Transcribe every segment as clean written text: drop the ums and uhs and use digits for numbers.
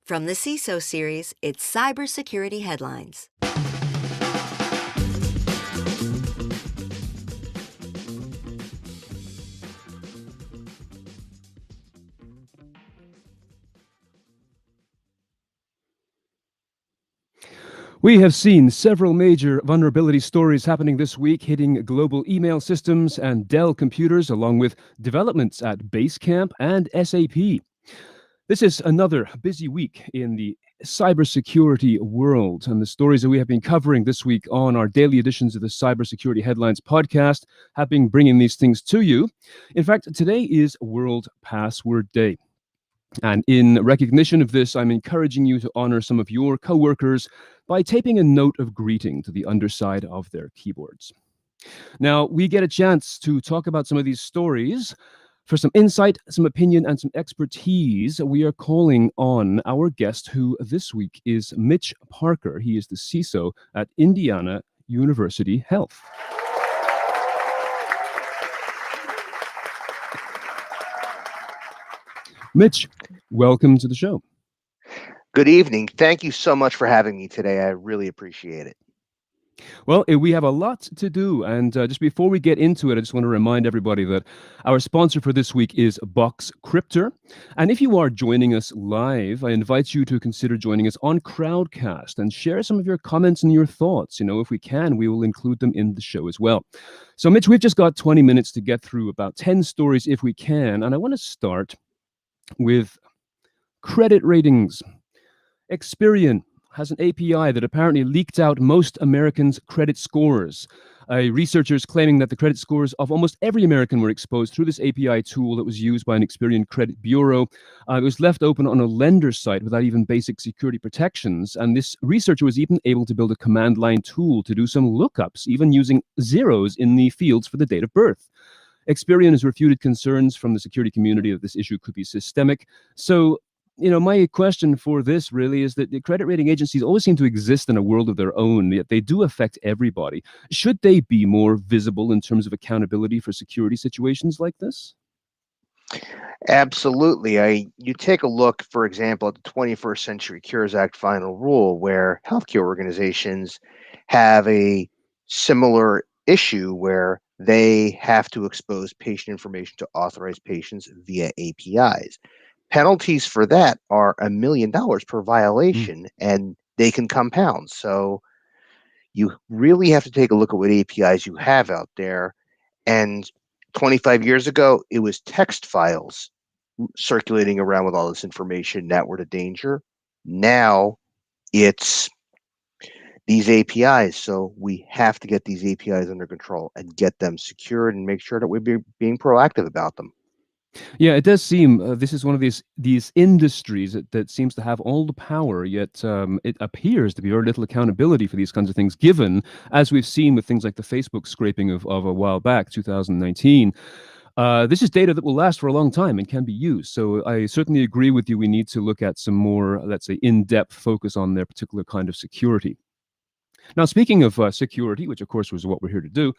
From the CISO series, it's Cybersecurity Headlines. We have seen several major vulnerability stories happening this week, hitting global email systems and Dell computers, along with developments at BaseCamp and SAP. This is another busy week in the cybersecurity world, and the stories that we have been covering this week on our daily editions of the Cybersecurity Headlines podcast have been bringing these things to you. In fact, today is World Password Day. And in recognition of this, I'm encouraging you to honor some of your coworkers by taping a note of greeting to the underside of their keyboards. Now, we get a chance to talk about some of these stories. For some insight, some opinion, and some expertise, we are calling on our guest, who this week is Mitch Parker. He is the CISO at Indiana University Health. Mitch, welcome to the show. Good evening. Thank you so much for having me today. I really appreciate it. Well, we have a lot to do, and just before we get into it, I just want to remind everybody that our sponsor for this week is Boxcryptor. And if you are joining us live, I invite you to consider joining us on Crowdcast and share some of your comments and your thoughts. If we can, we will include them in the show as well. So, Mitch, we've just got 20 minutes to get through about 10 stories if we can, and I want to start with credit ratings. Experian has an API that apparently leaked out most Americans' credit scores. Researchers claiming that the credit scores of almost every American were exposed through this API tool that was used by an Experian credit bureau. It was left open on a lender's site without even basic security protections. And this researcher was even able to build a command line tool to do some lookups, even using zeros in the fields for the date of birth. Experian has refuted concerns from the security community that this issue could be systemic. So, my question for this really is that the credit rating agencies always seem to exist in a world of their own, yet they do affect everybody. Should they be more visible in terms of accountability for security situations like this? Absolutely. You take a look, for example, at the 21st Century Cures Act final rule, where healthcare organizations have a similar issue where they have to expose patient information to authorized patients via APIs. Penalties for that are $1 million per violation, and they can compound. So you really have to take a look at what APIs you have out there. And 25 years ago, it was text files circulating around with all this information that were the danger. Now it's these APIs. So we have to get these APIs under control and get them secured and make sure that we're being proactive about them. Yeah, it does seem this is one of these industries that seems to have all the power, yet it appears to be very little accountability for these kinds of things, given, as we've seen with things like the Facebook scraping of a while back, 2019. This is data that will last for a long time and can be used. So I certainly agree with you. We need to look at some more, let's say, in-depth focus on their particular kind of security. Now, speaking of security, which of course was what we're here to do,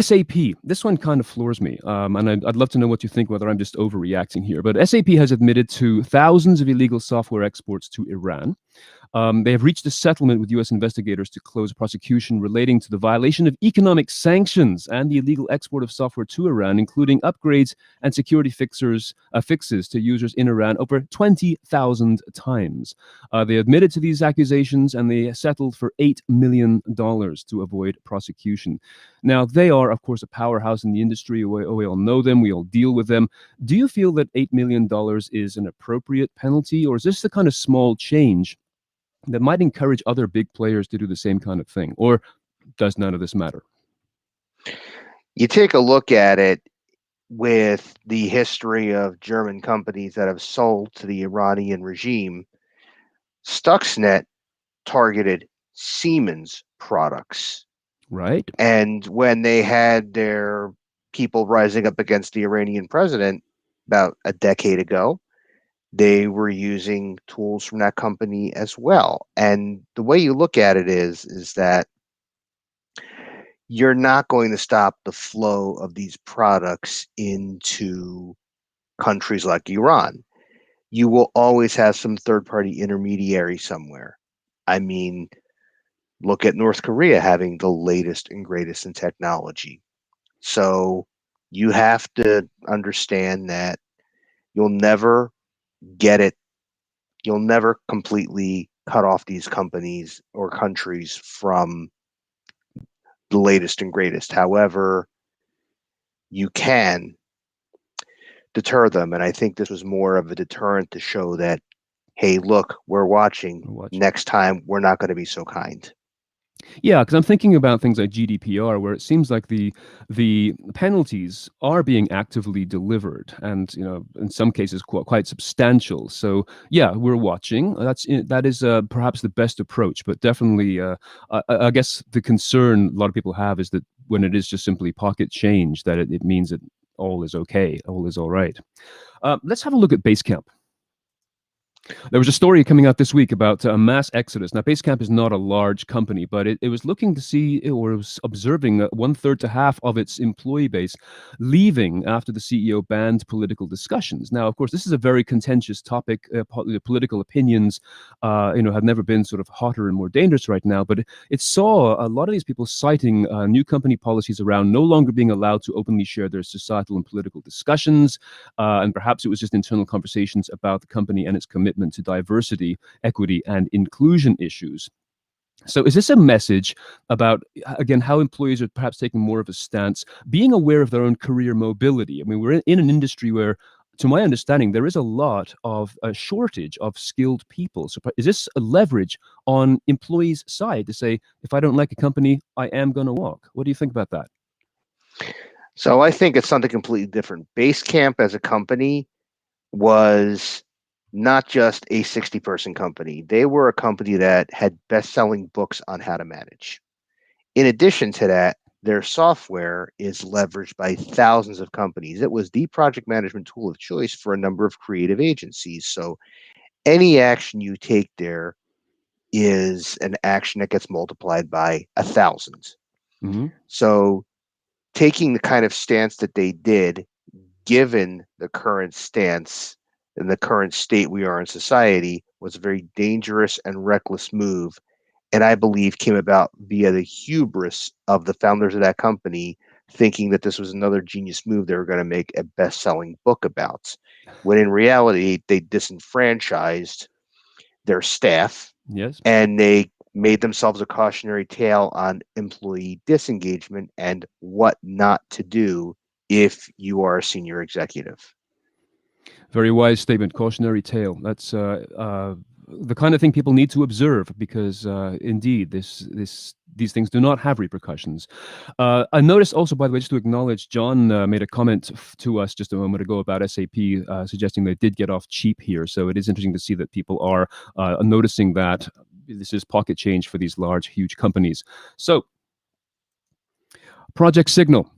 SAP, this one kind of floors me, and I'd love to know what you think, whether I'm just overreacting here. But SAP has admitted to thousands of illegal software exports to Iran. They have reached a settlement with U.S. investigators to close a prosecution relating to the violation of economic sanctions and the illegal export of software to Iran, including upgrades and security fixes to users in Iran over 20,000 times. They admitted to these accusations, and they settled for $8 million to avoid prosecution. Now, they are, of course, a powerhouse in the industry. We all know them. We all deal with them. Do you feel that $8 million is an appropriate penalty, or is this the kind of small change that might encourage other big players to do the same kind of thing? Or does none of this matter? You take a look at it with the history of German companies that have sold to the Iranian regime. Stuxnet targeted Siemens products. Right. And when they had their people rising up against the Iranian president about a decade ago, they were using tools from that company as well. And the way you look at it is that you're not going to stop the flow of these products into countries like Iran. you will always have some third-party intermediary somewhere. I mean, look at North Korea having the latest and greatest in technology. So you have to understand that you'll never get it. You'll never completely cut off these companies or countries from the latest and greatest. However, you can deter them. And I think this was more of a deterrent to show that, hey, look, we're watching. Next time, we're not going to be so kind. Yeah, because I'm thinking about things like GDPR, where it seems like the penalties are being actively delivered, and in some cases quite substantial. So yeah, we're watching. That is perhaps the best approach, but definitely, I guess the concern a lot of people have is that when it is just simply pocket change, that it means that all is okay, all is all right. Let's have a look at BaseCamp. There was a story coming out this week about a mass exodus. Now, BaseCamp is not a large company, but it was looking to see, or it was observing, 1/3 to half of its employee base leaving after the CEO banned political discussions. Now, of course, this is a very contentious topic. Political opinions, have never been sort of hotter and more dangerous right now. But it saw a lot of these people citing new company policies around no longer being allowed to openly share their societal and political discussions, and perhaps it was just internal conversations about the company and its commitment to diversity, equity, and inclusion issues. So is this a message about, again, how employees are perhaps taking more of a stance, being aware of their own career mobility? I mean, we're in an industry where, to my understanding, there is a lot of a shortage of skilled people. So is this a leverage on employees' side to say, if I don't like a company, I am going to walk? What do you think about that? So I think it's something completely different. BaseCamp as a company was not just a 60-person company. They were a company that had best-selling books on how to manage. In addition to that, their software is leveraged by thousands of companies. It was the project management tool of choice for a number of creative agencies. So any action you take there is an action that gets multiplied by 1,000. Mm-hmm. So taking the kind of stance that they did, given the current stance in the current state we are in society, was a very dangerous and reckless move, and I believe came about via the hubris of the founders of that company, thinking that this was another genius move they were going to make a best-selling book about, when in reality they disenfranchised their staff. Yes. And they made themselves a cautionary tale on employee disengagement and what not to do if you are a senior executive. Very wise statement, cautionary tale. That's the kind of thing people need to observe, because indeed, these things do not have repercussions. I noticed also, by the way, just to acknowledge, John made a comment to us just a moment ago about SAP, suggesting they did get off cheap here. So it is interesting to see that people are noticing that this is pocket change for these large, huge companies. So, Project Signal.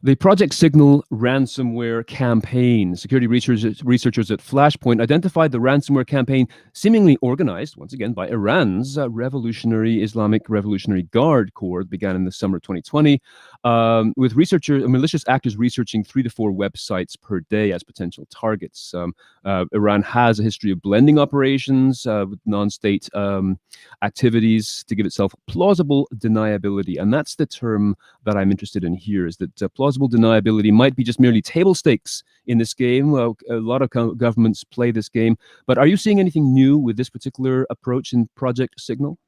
The Project Signal ransomware campaign. Security researchers at Flashpoint identified the ransomware campaign seemingly organized, once again, by Iran's Revolutionary Islamic Revolutionary Guard Corps. Began in the summer of 2020, with malicious actors researching 3 to 4 websites per day as potential targets. Iran has a history of blending operations with non-state activities to give itself plausible deniability. And that's the term that I'm interested in here, is that plausible deniability might be just merely table stakes in this game. A lot of governments play this game, but are you seeing anything new with this particular approach in Project Signal?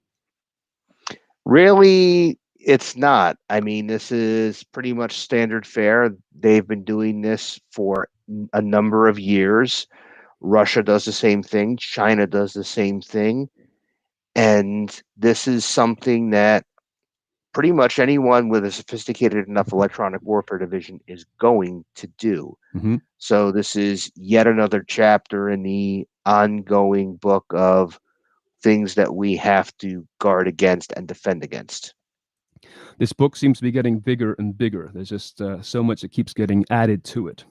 Really, it's not. I mean, this is pretty much standard fare. They've been doing this for a number of years. Russia does the same thing. China does the same thing. And this is something that pretty much anyone with a sophisticated enough electronic warfare division is going to do. Mm-hmm. So this is yet another chapter in the ongoing book of things that we have to guard against and defend against. This book seems to be getting bigger and bigger. There's just so much that keeps getting added to it.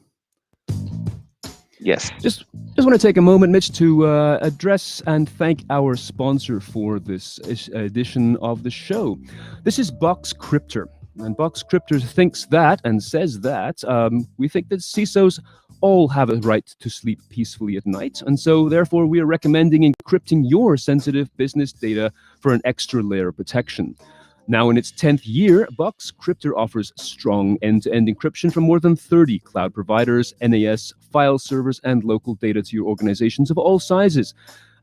Yes. Just want to take a moment, Mitch, to address and thank our sponsor for this edition of the show. This is Boxcryptor. And Boxcryptor thinks that and says that we think that CISOs all have a right to sleep peacefully at night, and so therefore we are recommending encrypting your sensitive business data for an extra layer of protection. Now in its 10th year, Box Cryptor offers strong end-to-end encryption from more than 30 cloud providers, NAS, file servers, and local data to your organizations of all sizes.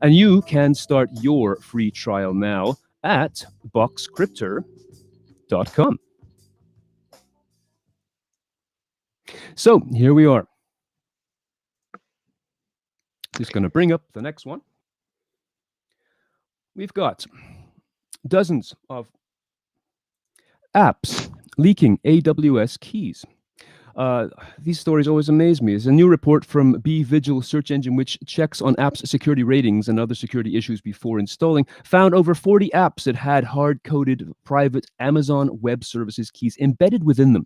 And you can start your free trial now at boxcryptor.com. So here we are. Just going to bring up the next one. We've got dozens of apps leaking AWS keys. These stories always amaze me. There's a new report from BVigil search engine, which checks on apps' security ratings and other security issues before installing, found over 40 apps that had hard-coded private Amazon Web Services keys embedded within them.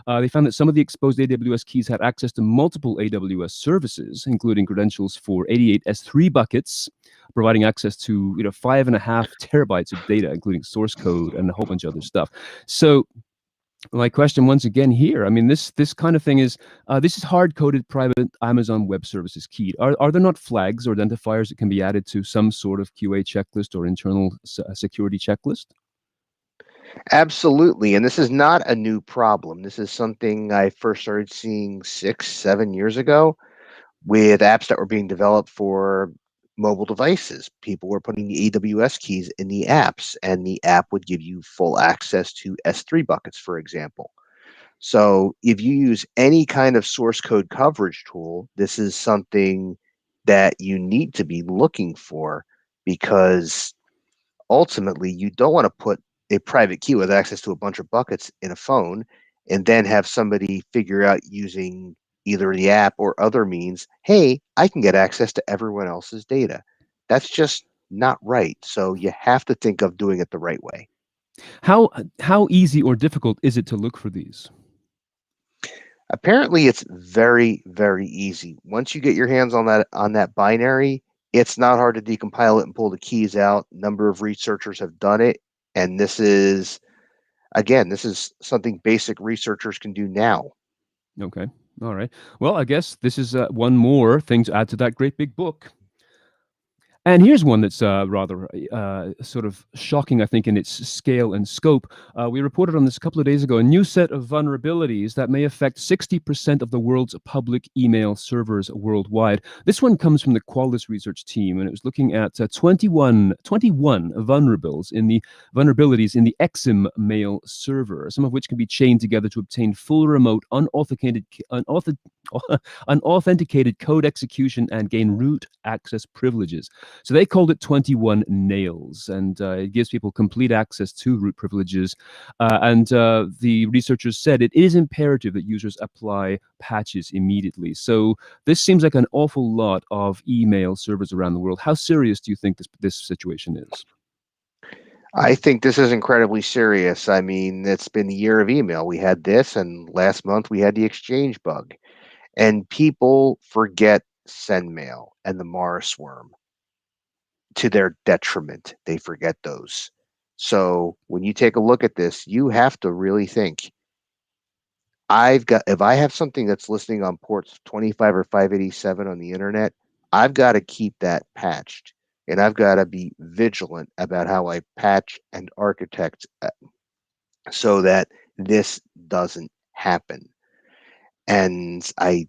They found that some of the exposed AWS keys had access to multiple AWS services, including credentials for 88 S3 buckets, providing access to 5.5 terabytes of data, including source code and a whole bunch of other stuff. So my question once again here, I mean, this kind of thing is, this is hard-coded private Amazon Web Services key. Are there not flags or identifiers that can be added to some sort of QA checklist or internal security checklist? Absolutely. And this is not a new problem. This is something I first started seeing 6-7 years ago with apps that were being developed for mobile devices. People were putting the AWS keys in the apps, and the app would give you full access to S3 buckets, for example. So if you use any kind of source code coverage tool, this is something that you need to be looking for, because ultimately you don't want to put a private key with access to a bunch of buckets in a phone and then have somebody figure out using either the app or other means, hey, I can get access to everyone else's data. That's just not right. So you have to think of doing it the right way. How easy or difficult is it to look for these? Apparently, it's very, very easy. Once you get your hands on that binary, it's not hard to decompile it and pull the keys out. A number of researchers have done it, and this is something basic researchers can do now. Okay. All right. Well, I guess this is one more thing to add to that great big book. And here's one that's rather sort of shocking, I think, in its scale and scope. We reported on this a couple of days ago, a new set of vulnerabilities that may affect 60% of the world's public email servers worldwide. This one comes from the Qualys research team, and it was looking at 21 vulnerabilities in the XIM mail server, some of which can be chained together to obtain full remote unauthenticated code execution and gain root access privileges. So they called it 21 nails, and it gives people complete access to root privileges. And the researchers said it is imperative that users apply patches immediately. So this seems like an awful lot of email servers around the world. How serious do you think this situation is? I think this is incredibly serious. I mean, it's been the year of email. We had this, and last month we had the Exchange bug. And people forget SendMail and the Morris worm. To their detriment, they forget those. So when you take a look at this, you have to really think, if I have something that's listening on ports 25 or 587 on the internet, I've got to keep that patched, and I've got to be vigilant about how I patch and architect so that this doesn't happen. And I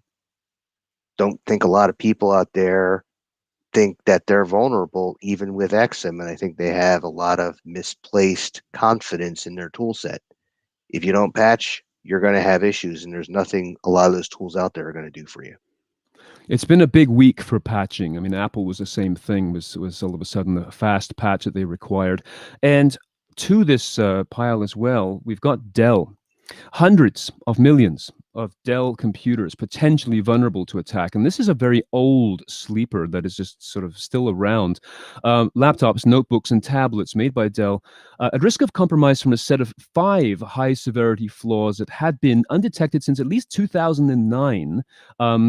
don't think a lot of people out there think that they're vulnerable even with XIM, and I think they have a lot of misplaced confidence in their tool set. If you don't patch, you're going to have issues, and there's nothing a lot of those tools out there are going to do for you. It's been a big week for patching. I mean, Apple was the same thing, was all of a sudden a fast patch that they required. And to this pile as well, we've got Dell. Hundreds of millions of Dell computers potentially vulnerable to attack. And this is a very old sleeper that is just sort of still around. Laptops, notebooks, and tablets made by Dell at risk of compromise from a set of 5 high-severity flaws that had been undetected since at least 2009.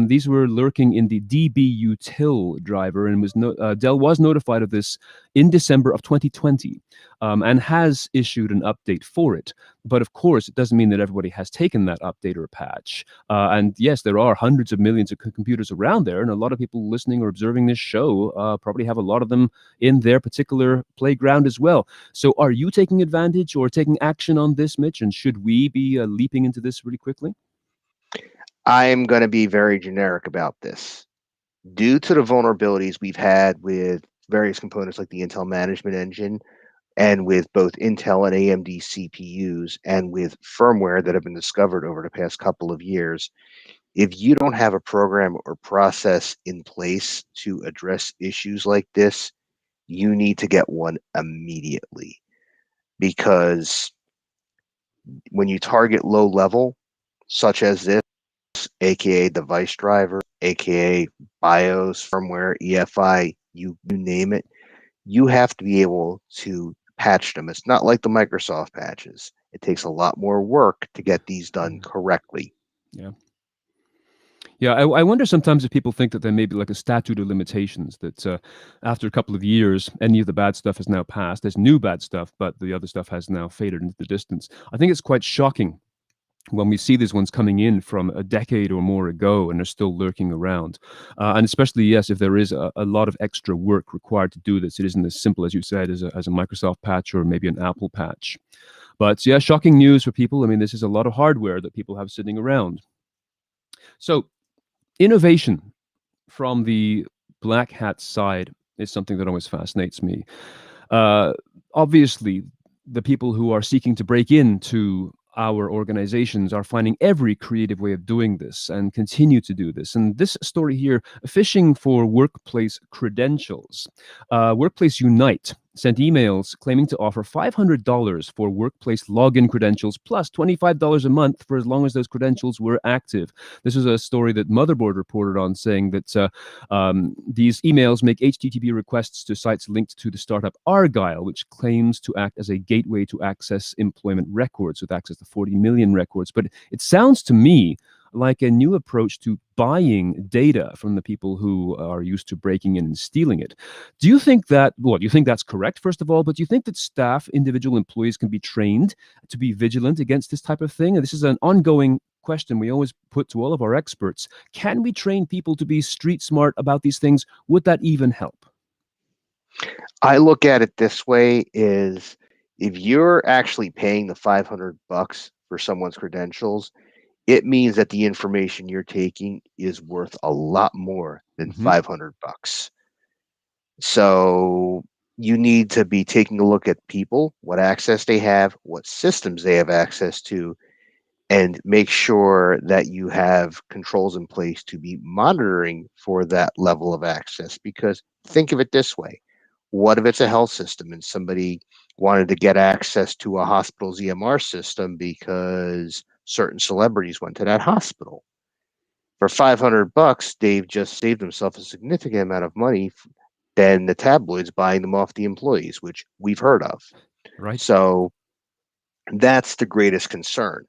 These were lurking in the DButil driver, and Dell was notified of this in December of 2020. and has issued an update for it. But of course, it doesn't mean that everybody has taken that update or patch. And yes, there are hundreds of millions of computers around there, and a lot of people listening or observing this show probably have a lot of them in their particular playground as well. So are you taking advantage or taking action on this, Mitch? And should we be leaping into this really quickly? I'm going to be very generic about this. Due to the vulnerabilities we've had with various components like the Intel management engine and with both Intel and AMD CPUs and with firmware that have been discovered over the past couple of years, if you don't have a program or process in place to address issues like this, you need to get one immediately. Because when you target low level, such as this, aka device driver, aka BIOS, firmware, EFI, you name it, you have to be able to patch them. It's not like the Microsoft patches. It takes a lot more work to get these done correctly. Yeah. Yeah, I wonder sometimes if people think that there may be like a statute of limitations, that after a couple of years, any of the bad stuff has now passed. There's new bad stuff, but the other stuff has now faded into the distance. I think it's quite shocking when we see these ones coming in from a decade or more ago and they're still lurking around. And especially, yes, if there is a lot of extra work required to do this, it isn't as simple as you said as a Microsoft patch or maybe an Apple patch. But yeah, shocking news for people. I mean, this is a lot of hardware that people have sitting around. So innovation from the black hat side is something that always fascinates me. Obviously, the people who are seeking to break into our organizations are finding every creative way of doing this and continue to do this. And this story here, fishing for workplace credentials. Workplace Unite sent emails claiming to offer $500 for workplace login credentials plus $25 a month for as long as those credentials were active. This is a story that Motherboard reported on, saying that these emails make HTTP requests to sites linked to the startup Argyle, which claims to act as a gateway to access employment records with access to 40 million records. But it sounds to me like a new approach to buying data from the people who are used to breaking in and stealing it. Do you think that, well, do you think that's correct, first of all, but do you think that staff, individual employees can be trained to be vigilant against this type of thing? And this is an ongoing question we always put to all of our experts. Can we train people to be street smart about these things? Would that even help? I look at it this way is if you're actually paying the $500 for someone's credentials, it means that the information you're taking is worth a lot more than $500. So you need to be taking a look at people, what access they have, what systems they have access to, and make sure that you have controls in place to be monitoring for that level of access. Because think of it this way. What if it's a health system and somebody wanted to get access to a hospital's EMR system because certain celebrities went to that hospital? For $500, they've just saved themselves a significant amount of money than the tabloids buying them off the employees, which we've heard of. Right. So that's the greatest concern.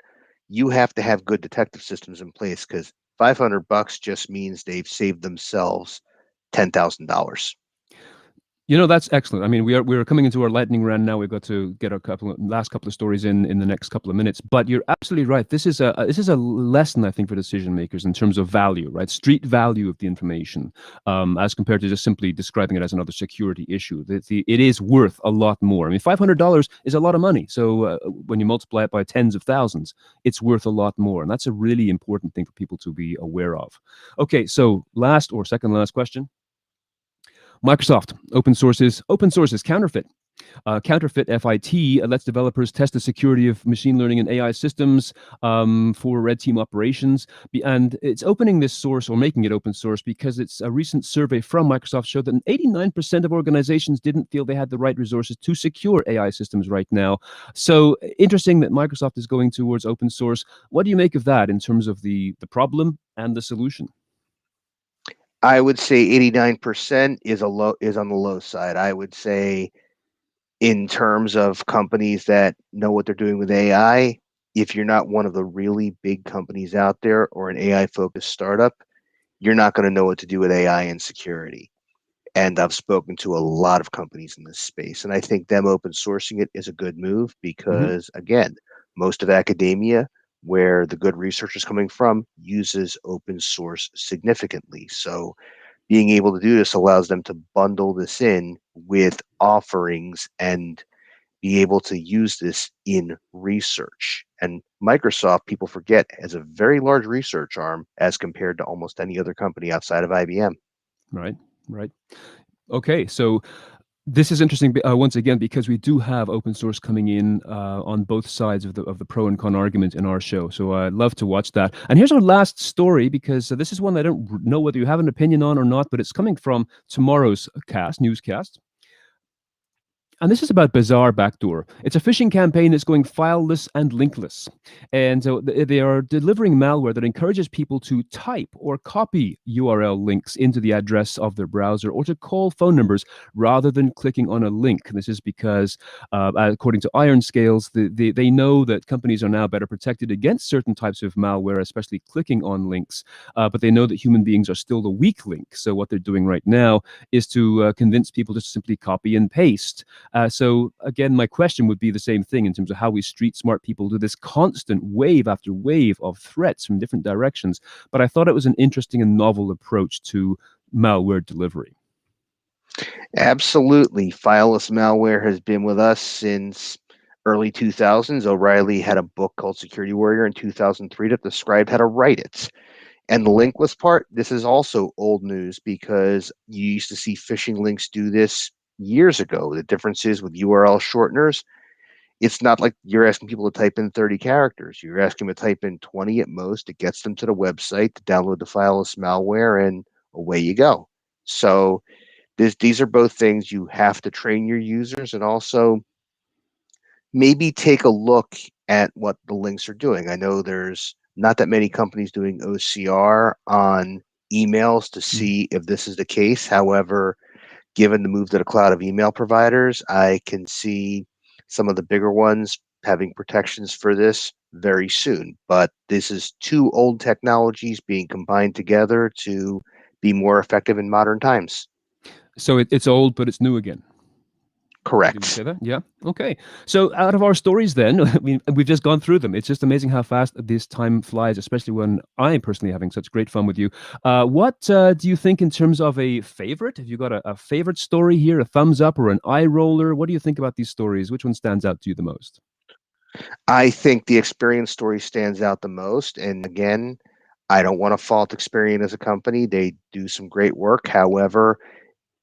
You have to have good detective systems in place because $500 just means they've saved themselves $10,000. You know, that's excellent. I mean, we're coming into our lightning round now. We've got to get our last couple of stories in the next couple of minutes. But you're absolutely right. This is a lesson, I think, for decision makers in terms of value, right? Street value of the information, as compared to just simply describing it as another security issue. It is worth a lot more. I mean, $500 is a lot of money. So when you multiply it by tens of thousands, it's worth a lot more, and that's a really important thing for people to be aware of. Okay, so last or second last question. Microsoft open sources counterfeit. Counterfeit FIT lets developers test the security of machine learning and AI systems for red team operations. And it's opening this source or making it open source because it's a recent survey from Microsoft showed that 89% of organizations didn't feel they had the right resources to secure AI systems right now. So interesting that Microsoft is going towards open source. What do you make of that in terms of the problem and the solution? I would say 89% is on the low side. I would say in terms of companies that know what they're doing with AI, if you're not one of the really big companies out there or an AI focused startup, you're not going to know what to do with AI and security. And I've spoken to a lot of companies in this space, and I think them open sourcing it is a good move Hmm. because, again, most of academia, where the good research is coming from, uses open source significantly. So being able to do this allows them to bundle this in with offerings and be able to use this in research. And Microsoft, people forget, has a very large research arm as compared to almost any other company outside of IBM. Right, right. Okay, so this is interesting once again because we do have open source coming in on both sides of the pro and con argument in our show. So I'd love to watch that. And here's our last story because this is one I don't know whether you have an opinion on or not, but it's coming from tomorrow's newscast. And this is about Bazaar Backdoor. It's a phishing campaign that's going fileless and linkless. And so they are delivering malware that encourages people to type or copy URL links into the address of their browser or to call phone numbers rather than clicking on a link. This is because, according to Iron Scales, they know that companies are now better protected against certain types of malware, especially clicking on links. But they know that human beings are still the weak link. So what they're doing right now is to convince people to simply copy and paste. So again, my question would be the same thing in terms of how we street smart people to this constant wave after wave of threats from different directions. But I thought it was an interesting and novel approach to malware delivery. Absolutely. Fileless malware has been with us since early 2000s. O'Reilly had a book called Security Warrior in 2003 that described how to write it. And the linkless part, this is also old news because you used to see phishing links do this years ago. The difference is with URL shorteners, it's not like you're asking people to type in 30 characters. You're asking them to type in 20 at most. It gets them to the website to download the fileless malware, and away you go. So these are both things you have to train your users, and also maybe take a look at what the links are doing. I know there's not that many companies doing OCR on emails to Mm. see if this is the case. However, given the move to the cloud of email providers, I can see some of the bigger ones having protections for this very soon. But this is two old technologies being combined together to be more effective in modern times. So it's old, but it's new again. Did we say Correct. that? Yeah. Okay. So out of our stories, then we've just gone through them. It's just amazing how fast this time flies, especially when I'm personally having such great fun with you. What do you think in terms of a favorite? Have you got a favorite story here, a thumbs up or an eye roller? What do you think about these stories? Which one stands out to you the most? I think the Experian story stands out the most. And again, I don't want to fault Experian as a company. They do some great work. However,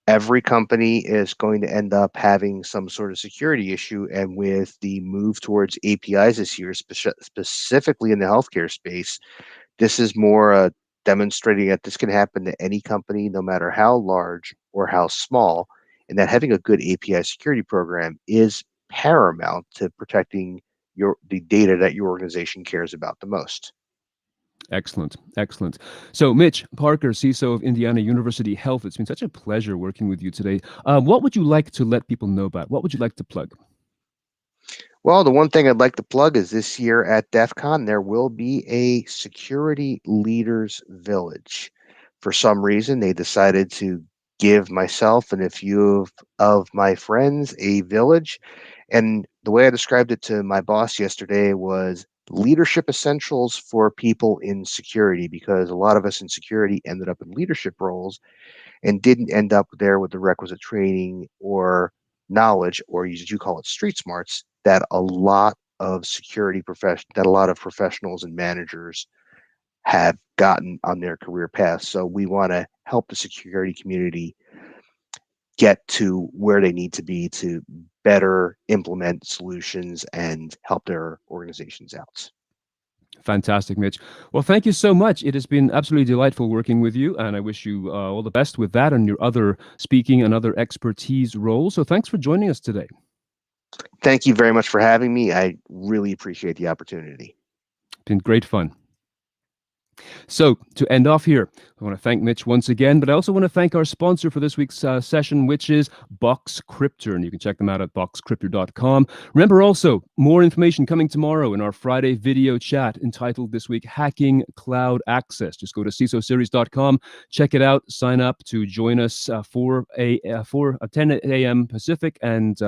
every company is going to end up having some sort of security issue. And with the move towards APIs this year, specifically in the healthcare space, this is more demonstrating that this can happen to any company, no matter how large or how small, and that having a good API security program is paramount to protecting the data that your organization cares about the most. Excellent. Excellent. So, Mitch Parker, CISO of Indiana University Health, it's been such a pleasure working with you today. What would you like to let people know about? What would you like to plug? Well, the one thing I'd like to plug is this year at DEF CON, there will be a security leaders village. For some reason, they decided to give myself and a few of my friends a village. And the way I described it to my boss yesterday was leadership essentials for people in security, because a lot of us in security ended up in leadership roles and didn't end up there with the requisite training or knowledge, or as you call it, street smarts, that a lot of professionals and managers have gotten on their career path. So we want to help the security community get to where they need to be to better implement solutions and help their organizations out. Fantastic, Mitch. Well, thank you so much. It has been absolutely delightful working with you, and I wish you all the best with that and your other speaking and other expertise roles. So, thanks for joining us today. Thank you very much for having me. I really appreciate the opportunity. It's been great fun. So, to end off here, I want to thank Mitch once again, but I also want to thank our sponsor for this week's session, which is BoxCryptor, and you can check them out at boxcryptor.com. Remember also, more information coming tomorrow in our Friday video chat entitled this week, Hacking Cloud Access. Just go to CISOseries.com, check it out, sign up to join us for 10 a.m. Pacific and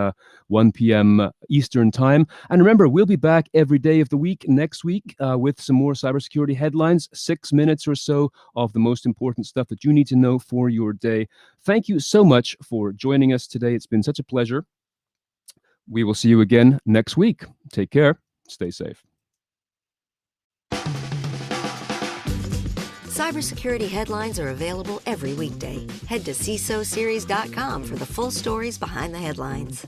1 p.m. Eastern Time. And remember, we'll be back every day of the week next week with some more cybersecurity headlines, 6 minutes or so of the most important stuff that you need to know for your day. Thank you so much for joining us today. It's been such a pleasure. We will see you again next week. Take care. Stay safe. Cybersecurity headlines are available every weekday. Head to CISOseries.com for the full stories behind the headlines.